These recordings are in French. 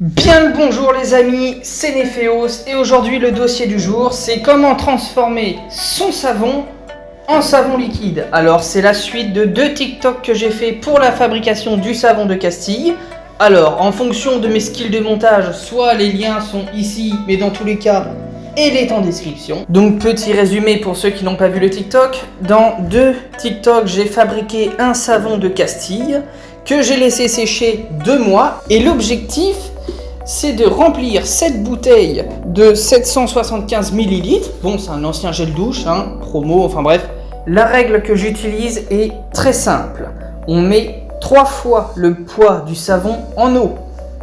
Bien le bonjour les amis, c'est Néphéos et aujourd'hui le dossier du jour c'est comment transformer son savon en savon liquide. Alors c'est la suite de 2 TikTok que j'ai fait pour la fabrication du savon de Castille. Alors en fonction de mes skills de montage, soit les liens sont ici mais dans tous les cas elle est en description. Donc petit résumé pour ceux qui n'ont pas vu le TikTok. Dans 2 TikTok j'ai fabriqué un savon de Castille que j'ai laissé sécher 2 mois et l'objectif c'est de remplir cette bouteille de 775 ml. Bon, c'est un ancien gel douche, promo, enfin bref. La règle que j'utilise est très simple. On met 3 fois le poids du savon en eau.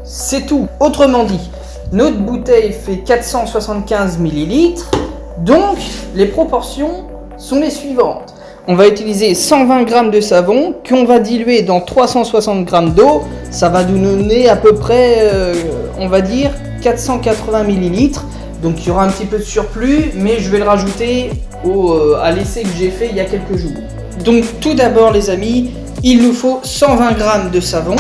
C'est tout. Autrement dit, notre bouteille fait 475 ml. Donc, les proportions sont les suivantes. On va utiliser 120 g de savon qu'on va diluer dans 360 g d'eau. Ça va nous donner à peu près, on va dire, 480 ml. Donc il y aura un petit peu de surplus, mais je vais le rajouter à l'essai que j'ai fait il y a quelques jours. Donc tout d'abord les amis, il nous faut 120 g de savon.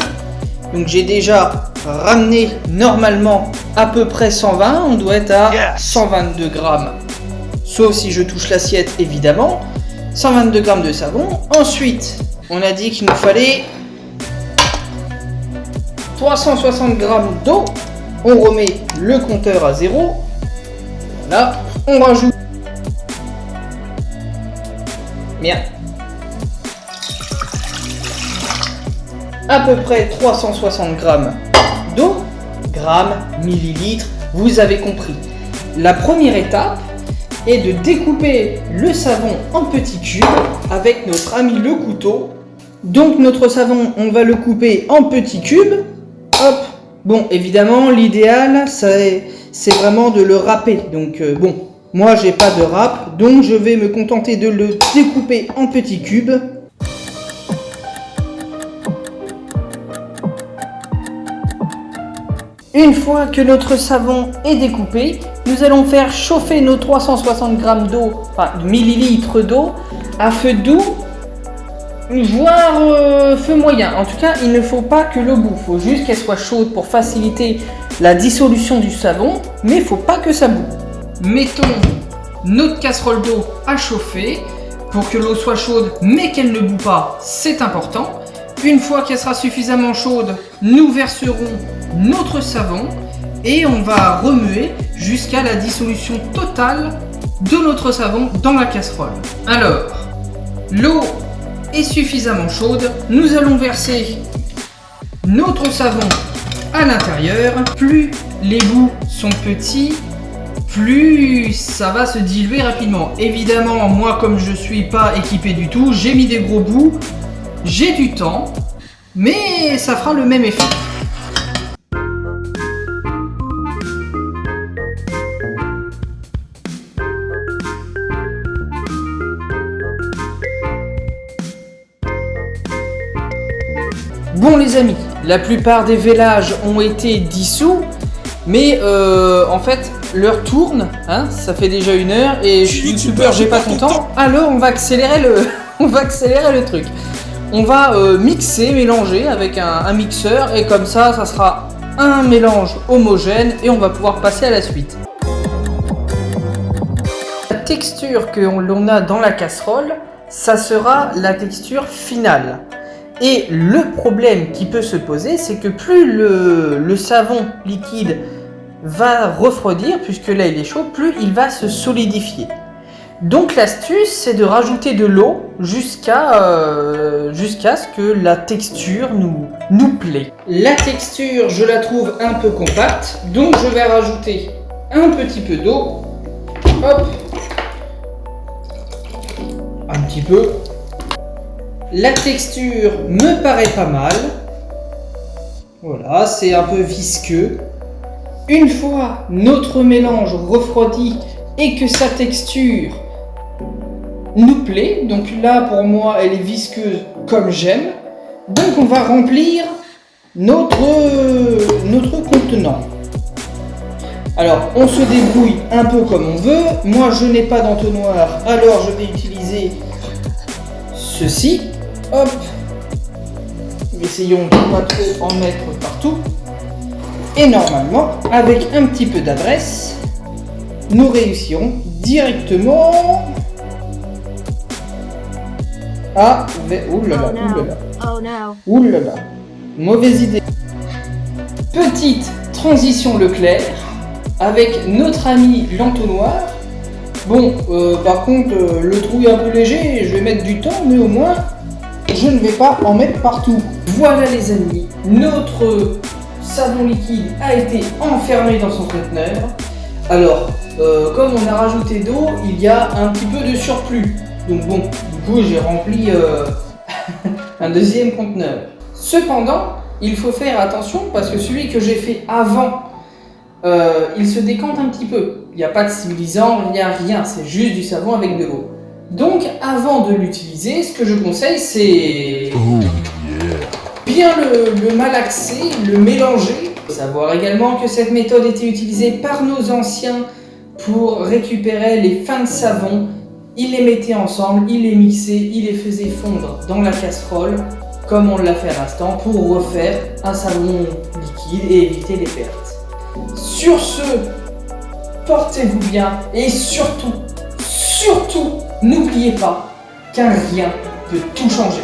Donc j'ai déjà ramené normalement à peu près 120, on doit être à 122 g. Sauf si je touche l'assiette évidemment. 122 g de savon. Ensuite, on a dit qu'il nous fallait 360 g d'eau. On remet le compteur à 0. Là, on rajoute. Bien. À peu près 360 g d'eau. Grammes, millilitres, vous avez compris. La première étape est de découper le savon en petits cubes avec notre ami le couteau. Donc notre savon, on va le couper en petits cubes. Hop. Bon, évidemment, l'idéal, c'est vraiment de le râper. Donc bon, moi j'ai pas de râpe, donc je vais me contenter de le découper en petits cubes. Une fois que notre savon est découpé, nous allons faire chauffer nos 360 g d'eau, enfin de millilitres d'eau, à feu doux, voire feu moyen. En tout cas, il ne faut pas que l'eau boue, il faut juste qu'elle soit chaude pour faciliter la dissolution du savon, mais il ne faut pas que ça boue. Mettons notre casserole d'eau à chauffer pour que l'eau soit chaude, mais qu'elle ne boue pas, c'est important. Une fois qu'elle sera suffisamment chaude, nous verserons notre savon et on va remuer jusqu'à la dissolution totale de notre savon dans la casserole. Alors, l'eau est suffisamment chaude, nous allons verser notre savon à l'intérieur. Plus les bouts sont petits, plus ça va se diluer rapidement. Évidemment, moi comme je suis pas équipé du tout, j'ai mis des gros bouts. J'ai du temps, mais ça fera le même effet. Bon les amis, la plupart des vélages ont été dissous, mais en fait l'heure tourne, ça fait déjà 1 heure et je suis youtubeur, j'ai pas ton temps. Alors on va accélérer le truc. On va mixer, mélanger avec un mixeur et comme ça, ça sera un mélange homogène et on va pouvoir passer à la suite. La texture que l'on a dans la casserole, ça sera la texture finale. Et le problème qui peut se poser, c'est que plus le savon liquide va refroidir, puisque là il est chaud, plus il va se solidifier. Donc l'astuce, c'est de rajouter de l'eau jusqu'à ce que la texture nous plaît. La texture, je la trouve un peu compacte, donc je vais rajouter un petit peu d'eau. Hop, un petit peu. La texture me paraît pas mal. Voilà, c'est un peu visqueux. Une fois notre mélange refroidi et que sa texture nous plaît, donc là pour moi elle est visqueuse comme j'aime, donc on va remplir notre contenant. Alors on se débrouille un peu comme on veut. Moi je n'ai pas d'entonnoir, alors je vais utiliser ceci. Hop, essayons de ne pas trop en mettre partout. Et normalement, avec un petit peu d'adresse, nous réussirons directement à... Oulala, oulala, oulala, mauvaise idée. Petite transition Leclerc avec notre ami l'entonnoir. Bon, par contre, le trou est un peu léger, je vais mettre du temps, mais au moins, je ne vais pas en mettre partout. Voilà les amis, notre savon liquide a été enfermé dans son conteneur. Alors, comme on a rajouté d'eau, il y a un petit peu de surplus. Donc bon, du coup j'ai rempli un deuxième conteneur. Cependant, il faut faire attention parce que celui que j'ai fait avant, il se décante un petit peu. Il n'y a pas de stabilisant, il n'y a rien, c'est juste du savon avec de l'eau. Donc avant de l'utiliser, ce que je conseille c'est bien le malaxer, le mélanger. Il faut savoir également que cette méthode était utilisée par nos anciens pour récupérer les fins de savon. Ils les mettaient ensemble, ils les mixaient, ils les faisaient fondre dans la casserole, comme on l'a fait à l'instant, pour refaire un savon liquide et éviter les pertes. Sur ce, portez-vous bien et surtout, n'oubliez pas qu'un rien peut tout changer.